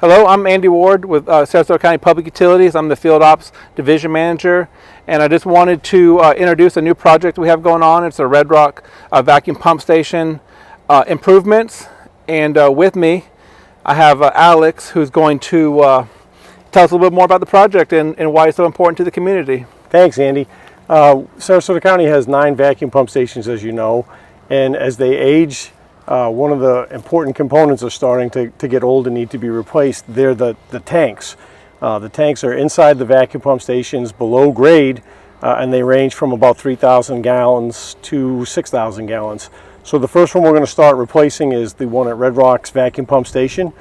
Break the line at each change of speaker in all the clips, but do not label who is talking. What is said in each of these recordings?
Hello, I'm Andy Ward with Sarasota County Public Utilities. I'm the Field Ops Division Manager, and I just wanted to introduce a new project we have going on. It's a Red Rock vacuum pump station improvements, and with me I have Alex, who's going to tell us a little bit more about the project and why it's so important to the community.
Thanks, Andy. Sarasota County has 9 vacuum pump stations, as you know, and as they age, one of the important components are starting to get old and need to be replaced. They're the tanks. The tanks are inside the vacuum pump stations below grade, and they range from about 3,000 gallons to 6,000 gallons. So the first one we're going to start replacing is the one at Red Rock's vacuum pump station,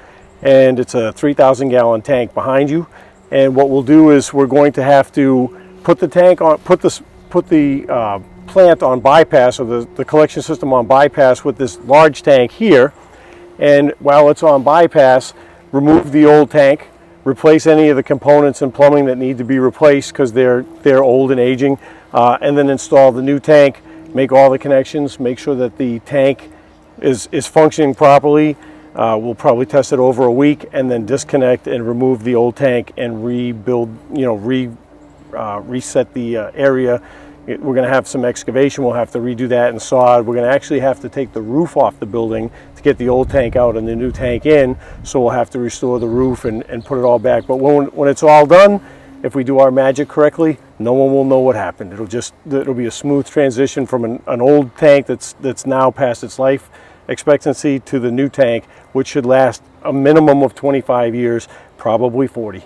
and it's a 3,000 gallon tank behind you. And what we'll do is we're going to have to put the tank on, put the plant on bypass, or the collection system on bypass with this large tank here, and while it's on bypass, remove the old tank, replace any of the components and plumbing that need to be replaced because they're old and aging, and then install the new tank, make all the connections, make sure that the tank is functioning properly. We'll probably test it over a week and then disconnect and remove the old tank and rebuild, reset the area. We're going to have some excavation. We'll have to redo that and sod. We're going to actually have to take the roof off the building to get the old tank out and the new tank in. So we'll have to restore the roof and put it all back. But when it's all done, if we do our magic correctly, no one will know what happened. It'll be a smooth transition from an old tank that's now past its life expectancy to the new tank, which should last a minimum of 25 years, probably 40.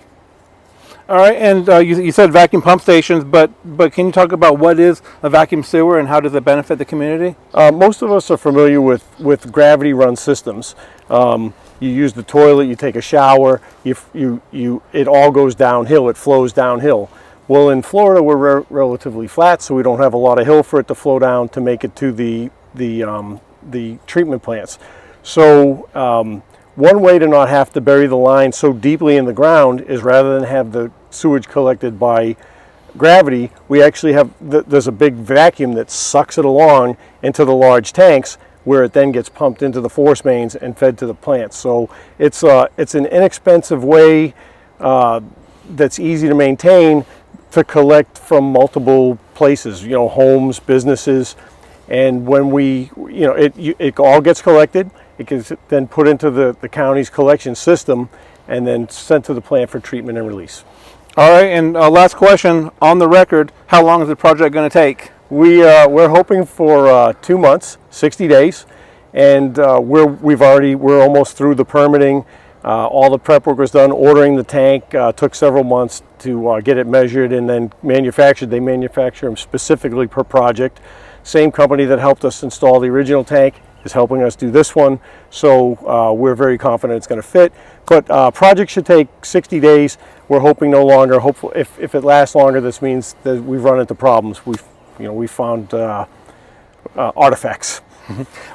All right, and you said vacuum pump stations, but can you talk about what is a vacuum sewer and how does it benefit the community?
Most of us are familiar with gravity run systems. You use the toilet, you take a shower, it all goes downhill, it flows downhill. Well, in Florida we're relatively flat, so we don't have a lot of hill for it to flow down to make it to the treatment plants. So one way to not have to bury the line so deeply in the ground is, rather than have the sewage collected by gravity, we actually have, there's a big vacuum that sucks it along into the large tanks, where it then gets pumped into the force mains and fed to the plants. So it's an inexpensive way that's easy to maintain to collect from multiple places, homes, businesses, and when it all gets collected, it gets then put into the county's collection system and then sent to the plant for treatment and release.
All right, and last question, on the record, how long is the project going to take?
We're hoping for 2 months, 60 days, and we're almost through the permitting. All the prep work was done. Ordering the tank took several months to get it measured and then manufactured. They manufacture them specifically per project. Same company that helped us install the original tank is helping us do this one, so we're very confident it's going to fit. But project should take 60 days. We're hoping no longer. Hopefully, if it lasts longer, this means that we've run into problems. We've found artifacts.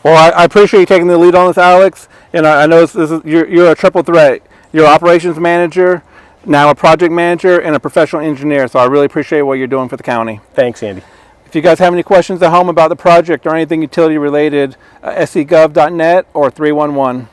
Well, I appreciate you taking the lead on this, Alex. And I know you're a triple threat. You're an operations manager, now a project manager, and a professional engineer. So I really appreciate what you're doing for the county.
Thanks, Andy.
If you guys have any questions at home about the project or anything utility related, scgov.net or 311.